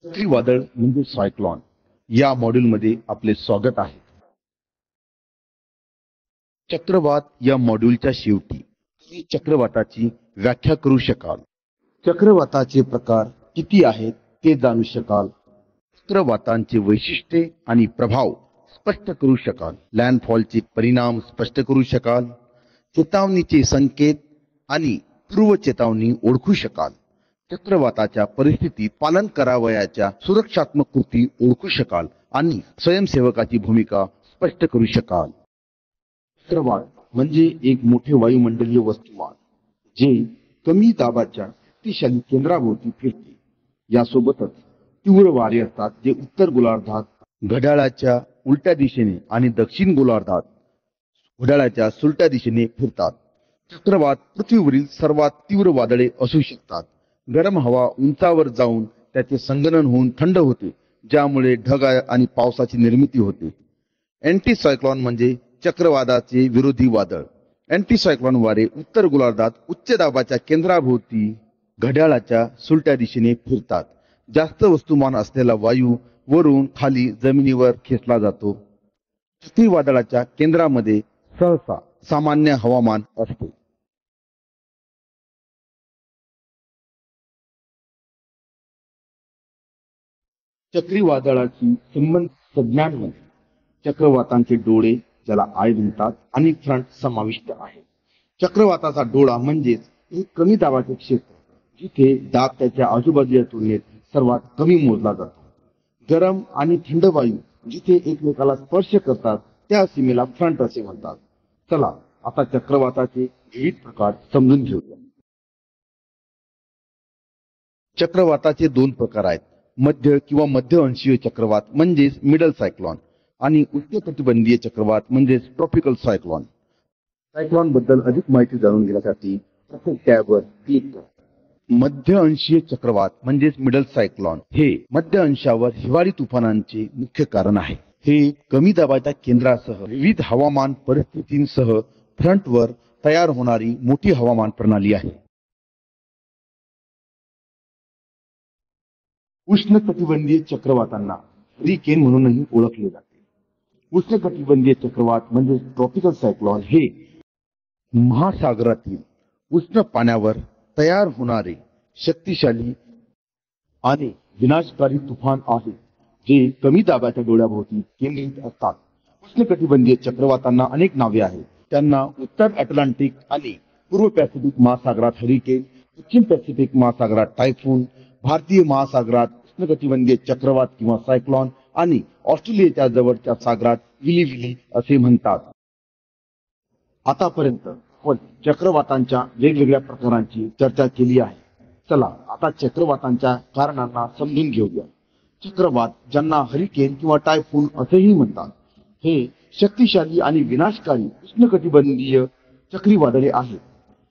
चक्रीवादळ म्हणजे सायक्लॉन या मॉड्यूलमध्ये आपले स्वागत आहे. चक्रवात या मॉड्यूलच्या शेवटी तुम्ही चक्रवाताची व्याख्या करू शकाल. चक्रवाताचे प्रकार किती आहेत ते जाणू शकाल. चक्रवातांचे वैशिष्ट्ये आणि प्रभाव स्पष्ट करू शकाल. लँडफॉलचे परिणाम स्पष्ट करू शकाल. चेतावणीचे संकेत आणि पूर्व चेतावणी ओळखू शकाल. चक्रवाताच्या परिस्थितीत पालन करावयाच्या सुरक्षात्मक कृती ओळखू शकाल आणि स्वयंसेवकाची भूमिका स्पष्ट करू शकाल. चक्रवात म्हणजे एक मोठे वायुमंडलीय वस्तुमान जे कमी दाबाच्या शक्तिशाली केंद्राभोवती फिरते. यासोबतच तीव्र वारे असतात जे उत्तर गोलार्धात घड्याळाच्या उलट्या दिशेने आणि दक्षिण गोलार्धात घड्याळाच्या सुलट्या दिशेने फिरतात. चक्रवात पृथ्वीवरील सर्वात तीव्र वादळे असू शकतात. गरम हवा उंचावर जाऊन त्याचे संगणन होऊन थंड होते, ज्यामुळे ढग आणि पावसाची निर्मिती होते. अँटीसायक्लॉन म्हणजे चक्रवाताचे विरोधी वादळ. अँटीसायक्लॉन वारे उत्तर गोलार्धात उच्च दाबाच्या केंद्राभोवती घड्याळाच्या सुलट्या दिशेने फिरतात. जास्त वस्तुमान असलेला वायू वरून खाली जमिनीवर खेचला जातो. चक्रीवादळाच्या केंद्रामध्ये सहसा सामान्य हवामान असते. चक्रीवादळाची संबंधित संज्ञांमध्ये चक्रवातांचे डोळे, ज्याला आय म्हणतात, आणि फ्रंट समाविष्ट आहे. चक्रवाताचा डोळा म्हणजेच एक कमी दाबाचे क्षेत्र जिथे दाब त्याच्या आजूबाजूच्या तुलनेत सर्वात कमी मोजला जातो. गरम आणि थंड वायू जिथे एकमेकाला स्पर्श करतात त्या सीमेला फ्रंट असे म्हणतात. चला आता चक्रवाताचे विविध प्रकार समजून घेऊया. चक्रवाताचे दोन प्रकार आहेत. मध्य किंवा मध्य अंशीय चक्रवात म्हणजेच मिडल सायक्लॉन आणि उष्णकटिबंधीय चक्रवात म्हणजेच ट्रॉपिकल सायक्लॉन. सायक्लॉन बद्दल अधिक माहिती जाणून घेण्यासाठी प्रत्येक टॅबवर क्लिक करा. मध्य अंशीय चक्रवात म्हणजेच मिडल सायक्लॉन हे मध्य अंशावर हिवाळी तुफानांचे मुख्य कारण आहे. हे कमी दाबाच्या केंद्रासह विविध हवामान परिस्थितींसह फ्रंटवर तयार होणारी मोठी हवामान प्रणाली आहे. उष्णकटिबंधीय चक्रवातांना हरिकेन म्हणूनही ओळखले जाते. उष्णकटिबंधीय चक्रवात म्हणजे ट्रॉपिकल सायक्लॉन हे महासागरातील उष्ण पाण्यावर तयार होणारे शक्तिशाली आणि विनाशकारी तुफान आहे जे कमी दाबाच्या डोळ्याभोवती केंद्रित असतात. उष्णकटिबंधीय चक्रवातांना अनेक नावे आहेत. त्यांना उत्तर अटलांटिक आणि पूर्व पॅसिफिक महासागरात हरिकेन, पश्चिम पॅसिफिक महासागरात टायफून, भारतीय महासागरात उष्णकटिबंधीय चक्रवात किंवा सायक्लॉन आणि ऑस्ट्रेलियाच्या जवळच्या सागरात विली असे म्हणतात. आतापर्यंत आपण चक्रवातांच्या वेगवेगळ्या प्रकारांची चर्चा केली आहे. चला आता चक्रवातांच्या कारणांना समजून घेऊया. चक्रवात, ज्यांना हरिकेन किंवा टायफून असेही म्हणतात, हे शक्तिशाली आणि विनाशकारी उष्णकटिबंधीय चक्रीवादळे आहेत.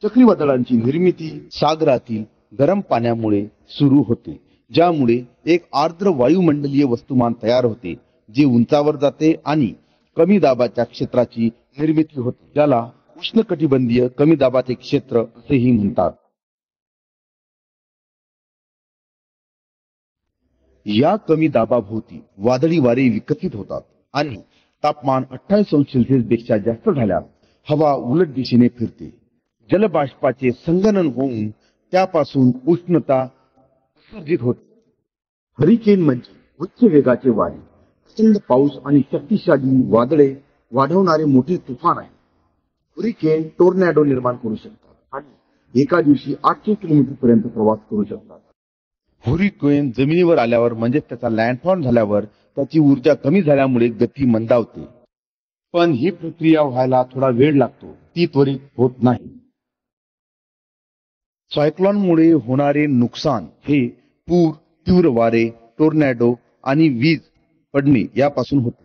चक्रीवादळांची निर्मिती सागरातील गरम पाण्यामुळे सुरू होते, ज्यामुळे एक आर्द्र वायुमंडलीय वस्तुमान तयार होते जे उंचावर जाते आणि कमी दाबाच्या क्षेत्राची निर्मिती होते, ज्याला उष्णकटिबंधीय कमी दाबाचे क्षेत्र असेही म्हणतात. या कमी दाबाभोवती वादळी वारे विकसित होतात आणि तापमान 28 अंश सेल्सिअस पेक्षा जास्त झाल्यास हवा उलट दिशेने फिरते. जलबाष्पाचे संगणन होऊन त्यापासून उष्णता उत्सर्जित होते. हरिकेन म्हणजे उच्च वेगाचे वारे, प्रचंड पाऊस आणि शक्तिशाली वादळे वाढवणारे मोठे तुफान आहे. हरिकेन टोर्नॅडो निर्माण करू शकतात आणि एका दिवशी 800 किलोमीटर पर्यंत प्रवास करू शकतात. हरिकेन जमिनीवर आल्यावर म्हणजे त्याचा लँडफॉल झाल्यावर त्याची ऊर्जा कमी झाल्यामुळे गती मंदावते. पण ही प्रक्रिया व्हायला थोडा वेळ लागतो, ती त्वरित होत नाही. सायक्लॉनमुळे होणारे नुकसान हे पूर, तीव्र वारे, टोर्नॅडो आणि वीज पडणे यापासून होते.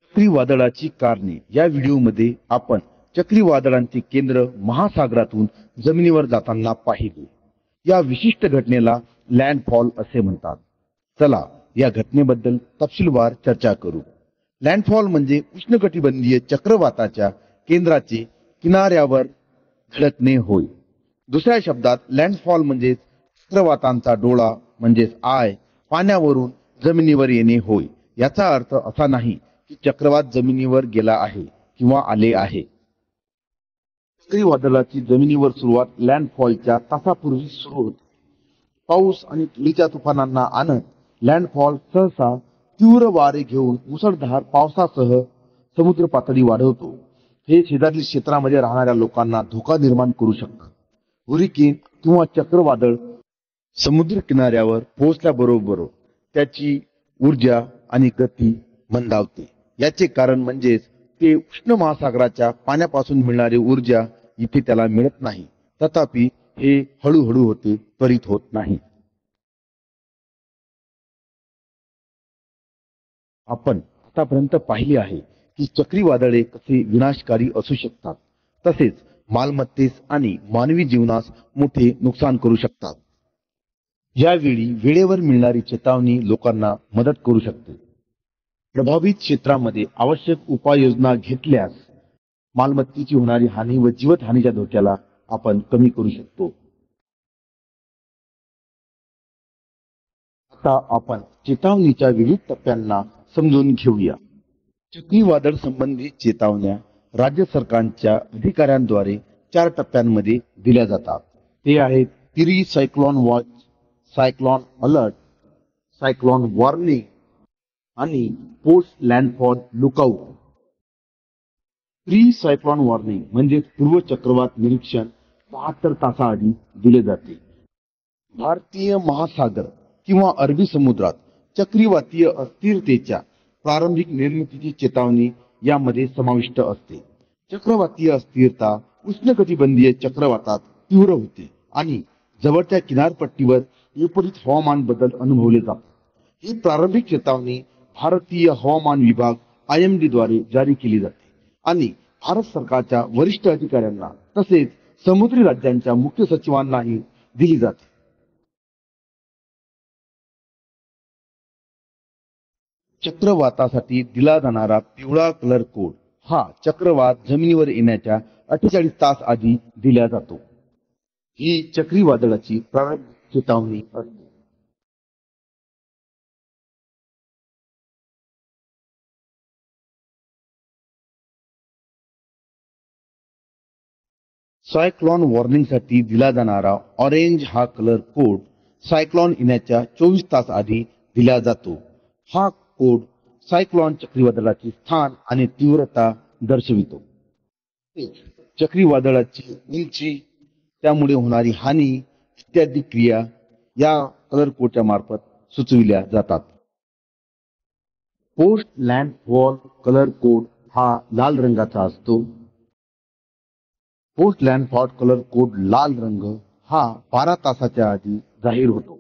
चक्रीवादळाची कारणे या व्हिडिओमध्ये आपण चक्रीवादळांचे केंद्र महासागरातून जमिनीवर जाताना पाहिले. या विशिष्ट घटनेला लँडफॉल असे म्हणतात. चला या घटनेबद्दल तपशीलवार चर्चा करू. लँडफॉल म्हणजे उष्णकटिबंधीय चक्रवाताच्या केंद्राचे किनाऱ्यावर धडकणे होय. दुसऱ्या शब्दात लँडफॉल म्हणजे चक्रवातांचा डोळा म्हणजेच आय पाण्यावरून जमिनीवर येणे होय. याचा अर्थ असा नाही की चक्रवात जमिनीवर गेला आहे किंवा आले आहे. चक्रीवादळाची जमिनीवर सुरुवात लँडफॉलच्या तासापूर्वी सुरू होते. पाऊस आणि धुळीच्या तुफानांना आणत लँडफॉल सहसा तीव्र वारे घेऊन मुसळधार पावसासह समुद्र पातळी वाढवतो. हे शेजारील क्षेत्रामध्ये राहणाऱ्या लोकांना धोका निर्माण करू शकतात. हुरिकेन किंवा चक्रवादळ समुद्र किनाऱ्यावर पोहोचल्याबरोबर त्याची ऊर्जा आणि गती मंदावते. याचे कारण म्हणजेच ते उष्ण महासागराच्या पाण्यापासून मिळणारी ऊर्जा इथे त्याला मिळत नाही. तथापि हे हळूहळू होते, त्वरित होत नाही. आपण आतापर्यंत पाहिले आहे की चक्रीवादळे कसे विनाशकारी असू शकतात, तसेच मालमत्तेस आणि मानवी जीवनास मोठे नुकसान करू शकतात. यावेळी वेळेवर मिळणारी चेतावणी लोकांना मदत करू शकते. प्रभावित क्षेत्रामध्ये आवश्यक उपाययोजना घेतल्यास मालमत्तेची होणारी हानी व जीवितहानीच्या धोक्याला आपण कमी करू शकतो. आता आपण चेतावणीच्या विविध टप्प्यांना समजून घेऊया. चक्रीवादळ संबंधित चेतावण्या राज्य सरकारच्या अधिकाऱ्यांद्वारे 4 टप्प्यांमध्ये दिल्या जातात. ते आहेत pre cyclone watch, cyclone alert, cyclone warning आणि post landfall lookout. Pre cyclone warning म्हणजे पूर्व चक्रवात निरीक्षण 72 तासाआधी दिले जाते. भारतीय महासागर किंवा अरबी समुद्रात चक्रीवातीय अस्थिरतेच्या प्रारंभिक निर्मितीची चेतावणी यामध्ये समाविष्ट असते. चक्रवातीय अस्थिरता उष्णकटिबंधीय चक्रवातात तीव्र होते आणि जवळच्या किनारपट्टीवर विपरीत हवामान बदल अनुभवले जातात. ही प्रारंभिक चेतावणी भारतीय हवामान विभाग IMD द्वारे जारी केली जाते आणि भारत सरकारच्या वरिष्ठ अधिकाऱ्यांना तसेच समुद्री राज्यांच्या मुख्य सचिवांनाही दिली जाते. चक्रवातासाठी दिला जाणारा पिवळा कलर कोड हा चक्रवात जमिनीवर येण्याच्या 48 तास आधी दिला जातो. ही चक्रीवादळाची प्रारंभिक चेतावणी असते. सायक्लॉन वॉर्निंगसाठी दिला जाणारा ऑरेंज हा कलर कोड सायक्लॉन येण्याच्या 24 तास आधी दिला जातो. हा कोड सायक्लॉन चक्रीवादळाचे स्थान आणि तीव्रता दर्शवितो. चक्रीवादळाची उंची, त्यामुळे होणारी हानी इत्यादी क्रिया या कलर कोडच्या मार्फत सुचविल्या जातात. पोस्ट लँडफॉल कलर कोड हा लाल रंगाचा असतो. पोस्ट लँडफॉल कलर कोड लाल रंग हा 12 तासाच्या आधी जाहीर होतो.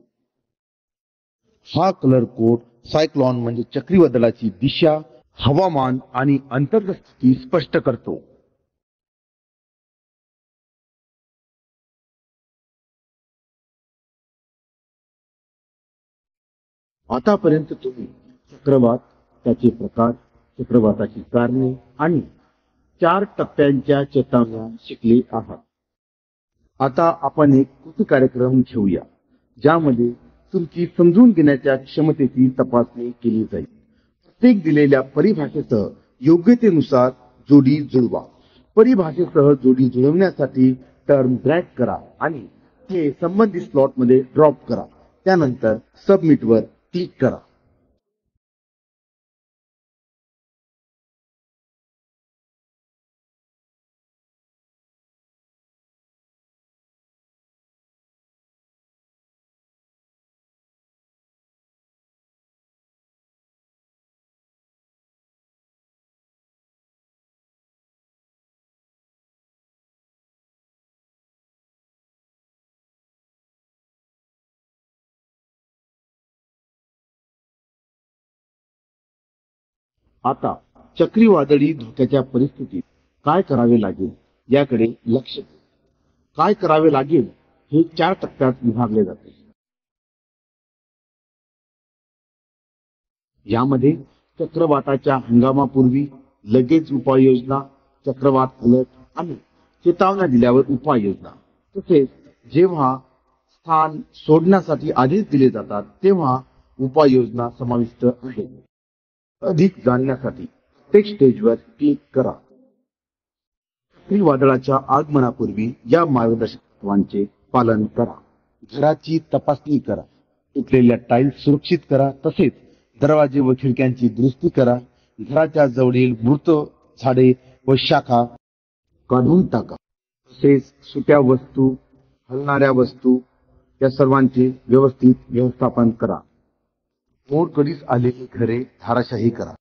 हा कलर कोड सायक्लॉन म्हणजे चक्रीवादळाची दिशा, हवामान आणि अंतर्गत स्थिती स्पष्ट करतो. आतापर्यंत तुम्ही चक्रवात, त्याचे प्रकार, चक्रवाताची कारणे आणि 4 टप्प्यांच्या चेतावण्या शिकले आहात. आता आपण एक कृती कार्यक्रम घेऊया, ज्यामध्ये तुमची समजून घेण्याच्या क्षमतेची तपासणी केली जाईल. प्रत्येक दिलेल्या परिभाषेसह योग्यतेनुसार जोडी जुळवा. परिभाषेसह जोडी जुळवण्यासाठी टर्म ड्रॅग करा आणि ते संबंधित स्लॉटमध्ये ड्रॉप करा. त्यानंतर सबमिटवर क्लिक करा. आता चक्रीवादळी धोक्याच्या परिस्थितीत काय करावे लागेल याकडे लक्ष द्या. काय करावे लागेल हे 4 टप्प्यात विभागले जाते. यामध्ये चक्रवाताच्या हंगामापूर्वी लगेच उपाययोजना, चक्रवात अलर्ट आणि चेतावण्या दिल्यावर उपाययोजना, तसेच जेव्हा स्थान सोडण्यासाठी आदेश दिले जातात तेव्हा उपाययोजना समाविष्ट आहेत. अधिक जाणण्यासाठी प्रत्येक स्टेजवर क्लिक करा. चक्रीवादळाच्या आगमनापूर्वी या मार्गदर्शक तत्वांचे पालन करा. घराची तपासणी करा. तुटलेल्या टाईल्स सुरक्षित करा. तसेच दरवाजे व खिडक्यांची दुरुस्ती करा. घराच्या जवळील मृत झाडे व शाखा काढून टाका. तसेच सुट्या वस्तू, हलणाऱ्या वस्तू या सर्वांचे व्यवस्थित व्यवस्थापन करा. मोडकळीस आलेली घरे धाराशाही करा.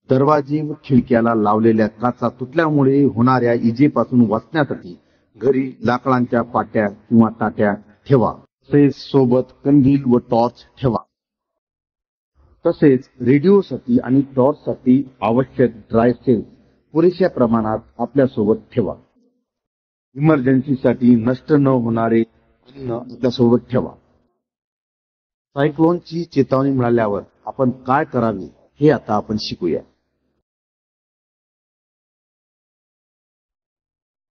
दरवाजे व खिडक्याला लावलेल्या काचा तुटल्यामुळे होणाऱ्या इजेपासून वाचण्यासाठी घरी लाकडांच्या पाट्या किंवा ताट्या ठेवा. तसेच सोबत कंदील व टॉर्च ठेवा. तसेच रेडिओसाठी आणि टॉर्चसाठी आवश्यक ड्राय सेल्स पुरेशा प्रमाणात आपल्यासोबत ठेवा. इमर्जन्सीसाठी नष्ट न होणारे अन्न आपल्यासोबत ठेवा. सायक्लोनची चेतावणी मिळाल्यावर आपण काय करावे हे आता आपण शिकूया.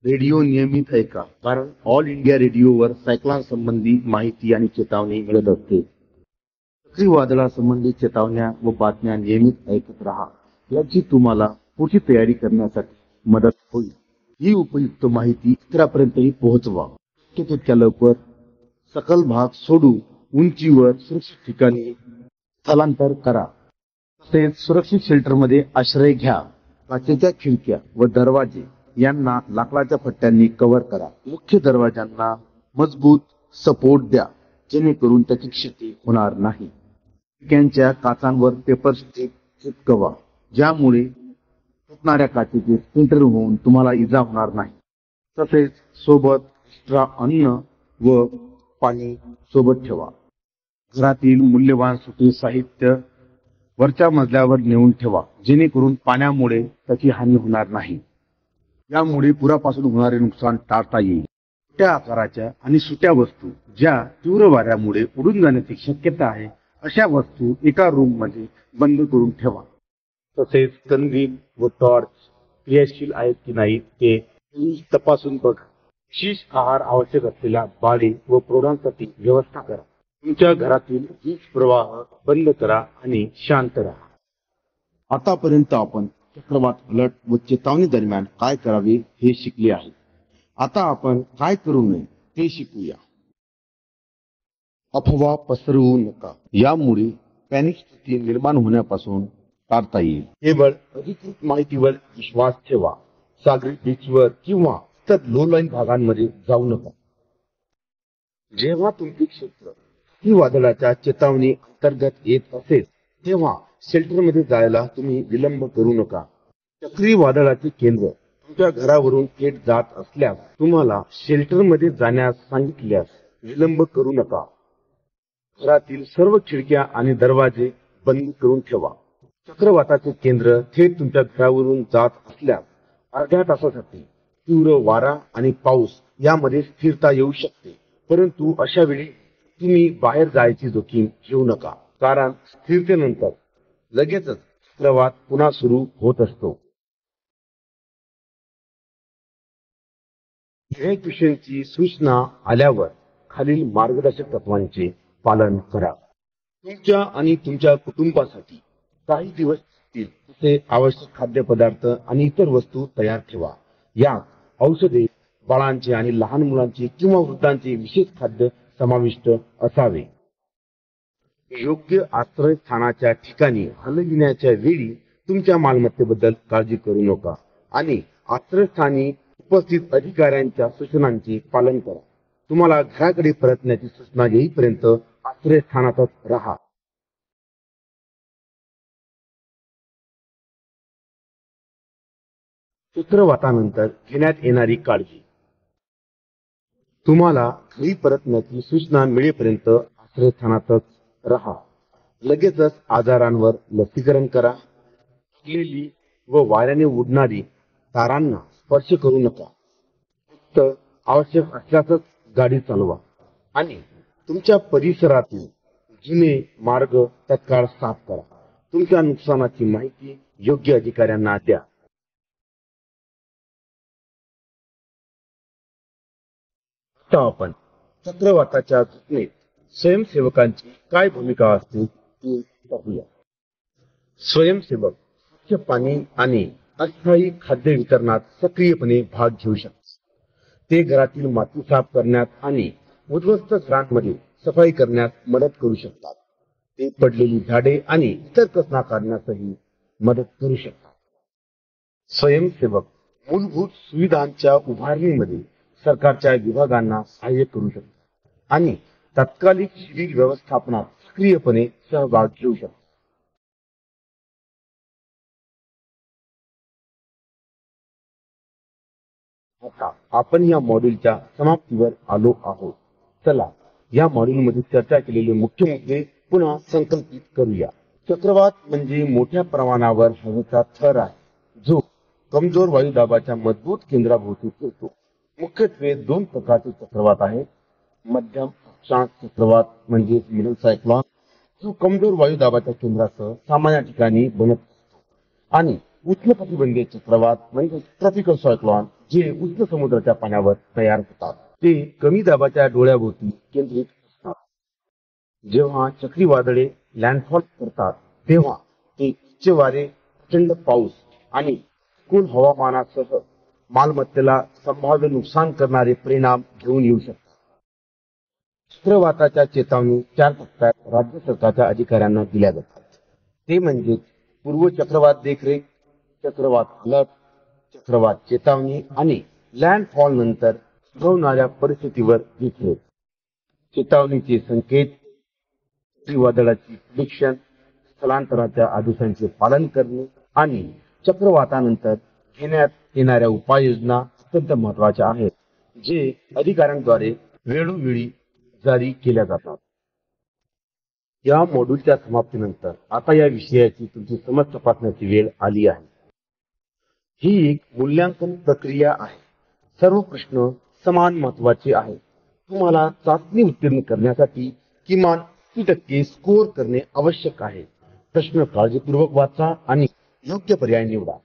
रेडिओ नियमित ऐका, कारण ऑल इंडिया रेडिओवर सायक्लोन संबंधी माहिती आणि चेतावणी मिळत असते. चक्रीवादळासंबंधी चेतावण्या व बातम्या नियमित ऐकत राहा. याची तुम्हाला पुढची तयारी करण्यासाठी मदत होईल. ही उपयुक्त माहिती इतरांपर्यंतही पोहोचवा. तितक्या लवकर सखल भाग सोडून उंचीवर सुरक्षित ठिकाणी स्थलांतर करा. तसेच सुरक्षित शेल्टरमध्ये आश्रय घ्या. काचेच्या खिडक्या व दरवाजे यांना लाकडाच्या पट्ट्यांनी कव्हर करा. मुख्य दरवाजांना मजबूत सपोर्ट द्या, जेणेकरून त्याची क्षती होणार नाही. खिडक्यांच्या काचांवर पेपर स्ट्रिप चिटकवा, ज्यामुळे तुटणाऱ्या काचेचे स्प्लिंटर होऊन तुम्हाला इजा होणार नाही. तसेच सोबत एक्स्ट्रा अन्न व पाणी सोबत ठेवा. घरातील मूल्यवान सुटे साहित्य वरच्या मजल्यावर नेऊन ठेवा, जेणेकरून पाण्यामुळे त्याची हानी होणार नाही. यामुळे पुरापासून होणारे नुकसान टाळता येईल. छोट्या आकाराच्या आणि सुट्या वस्तू ज्या तीव्र वाऱ्यामुळे उडून जाण्याची शक्यता आहे, अशा वस्तू एका रूम मध्ये बंद करून ठेवा. तसेच कंदील व टॉर्च क्रियाशील आहेत की नाही ते तपासून बघा. विशेष आहार आवश्यक असलेल्या बाळे व प्रौढांसाठी व्यवस्था करा. तुमच्या घरातील वीज प्रवाह बंद करा आणि शांत राहा. आतापर्यंत आपण चक्रवात अलर्ट व चेतावणी दरम्यान काय करावे हे शिकले आहे. आता आपण काय करू नये ते शिकूया. अफवा पसरवू नका. यामुळे पॅनिक स्थिती निर्माण होण्यापासून टाळता येईल. केवळ अधिकृत माहितीवर विश्वास ठेवा. सागरी बीचवर किंवा इतर लो लाईन भागांमध्ये जाऊ नका. जेव्हा तुमचे क्षेत्र चक्रीवादळाच्या चेतावणी अंतर्गत येत असेल तेव्हा शेल्टरमध्ये जायला तुम्ही विलंब करू नका. चक्रीवादळाचे केंद्र तुमच्या घरावरून थेट जात असल्यास तुम्हाला शेल्टरमध्ये जाण्यास सांगितल्यास विलंब करू नका. घरातील सर्व खिडक्या आणि दरवाजे बंद करून ठेवा. चक्रवाताचे केंद्र थेट तुमच्या घरावरून जात असल्यास अर्ध्या तासासाठी तीव्र वारा आणि पाऊस यामध्ये स्थिरता येऊ शकते. परंतु अशा वेळी तुम्ही बाहेर जायची जोखीम घेऊ नका, कारण स्थिरतेनंतर लगेचच चक्रवात पुन्हा सुरू होत असतो. इव्हॅक्युएशनची सूचना आल्यावर खालील मार्गदर्शक तत्वांचे पालन करा. तुमच्या आणि तुमच्या कुटुंबासाठी काही दिवस तसे आवश्यक खाद्यपदार्थ आणि इतर वस्तू तयार ठेवा. यात औषधे, बाळांचे आणि लहान मुलांचे किंवा वृद्धांचे विशेष खाद्य समाविष्ट असावे. योग्य आश्रयस्थानाच्या ठिकाणी हलविण्याच्या वेळी तुमच्या मालमत्तेबद्दल काळजी करू नका आणि आश्रयस्थानी उपस्थित अधिकाऱ्यांच्या सूचनांचे पालन करा. तुम्हाला घराकडे परतण्याची सूचना येईपर्यंत आश्रयस्थानातच राहा. चक्रवातानंतर घेण्यात येणारी काळजी. तुम्हाला घरी परतण्याची सूचना मिळेपर्यंत आश्रयस्थानातच राहा. लगेचच आजारांवर लसीकरण करा. तुटलेली व वाऱ्याने उडणारी तारांना स्पर्श करू नका. फक्त आवश्यक असल्यासच गाडी चालवा आणि तुमच्या परिसरातील जुने मार्ग तत्काळ साफ करा. तुमच्या नुकसानाची माहिती योग्य अधिकाऱ्यांना द्या. आता आपण चक्रवाताच्या घटनेत स्वयंसेवकांची काय भूमिका असते ते पाहूया. स्वयंसेवक स्वच्छ पाणी आणि अस्थायी खाद्य वितरणात सक्रियपणे भाग घेऊ शकतात. ते घरातील माती साफ करण्यात आणि उद्ध्वस्त घरांमध्ये सफाई करण्यात मदत करू शकतात. ते पडलेली झाडे आणि इतर कचरा काढण्यासही मदत करू शकतात. स्वयंसेवक मूलभूत सुविधांच्या उभारणीमध्ये सरकारच्या विभागांना सहाय्य करू शकतात आणि तात्कालिक शिबिर व्यवस्थापनात सक्रियपणे सहभाग घेऊ शकतात. आता आपण या मॉड्यूलच्या समाप्तीवर आलो आहोत. चला या मॉड्यूलमध्ये चर्चा केलेले मुख्य मुद्दे पुन्हा संकल्पित करूया. चक्रवात म्हणजे मोठ्या प्रमाणावर हवेचा थर आहे जो कमजोर वायुदाबाच्या मजबूत केंद्राभोवती फिरतो. मुख्यत्वे दोन प्रकारचे चक्रवात आहेत. मध्यम अक्षांश चक्रवात म्हणजे मिडल सायक्लॉन जो कमजोर वायुदाबाच्या केंद्रासह सामान्य ठिकाणी बनत असतो, आणि उष्णकटिबंधीय चक्रवात म्हणजे ट्रॉपिकल सायक्लॉन जे उष्ण समुद्राच्या पाण्यावर तयार होतात. ते कमी दाबाच्या डोळ्याभोवती केंद्रित असतात. जेव्हा चक्रीवादळे लँडफॉल करतात तेव्हा ते उच्च वारे, प्रचंड पाऊस आणि प्रतिकूल हवामानासह मालमत्तेला संभाव्य नुकसान करणारे परिणाम घेऊन येऊ शकतात. चक्रवाताच्या चेतावणी 4 टप्प्यात राज्य सरकारच्या अधिकाऱ्यांना दिल्या जातात. ते म्हणजे पूर्व चक्रवात देखरेख, चक्रवात अलर्ट, चक्रवात चेतावणी आणि लँडफॉल नंतर उद्भवणाऱ्या परिस्थितीवर देखरेख. चेतावणीचे संकेत, चक्रीवादळाची प्रेडिक्शन, स्थलांतराच्या आदेशांचे पालन करणे आणि चक्रवातानंतर घेण्यात येणाऱ्या उपाययोजना अत्यंत महत्त्वाच्या आहेत, जे अधिकाऱ्यांद्वारे वेळोवेळी जारी केल्या जातात. या मॉड्यूलच्या समाप्तीनंतर आता या विषयाची तुमची समज तपासण्याची वेळ आली आहे. ही एक मूल्यांकन प्रक्रिया आहे. सर्व प्रश्न समान महत्त्वाचे आहेत. तुम्हाला चाचणी उत्तीर्ण करण्यासाठी किमान 80% स्कोअर करणे आवश्यक आहे. प्रश्न काळजीपूर्वक वाचा आणि योग्य पर्याय निवडा.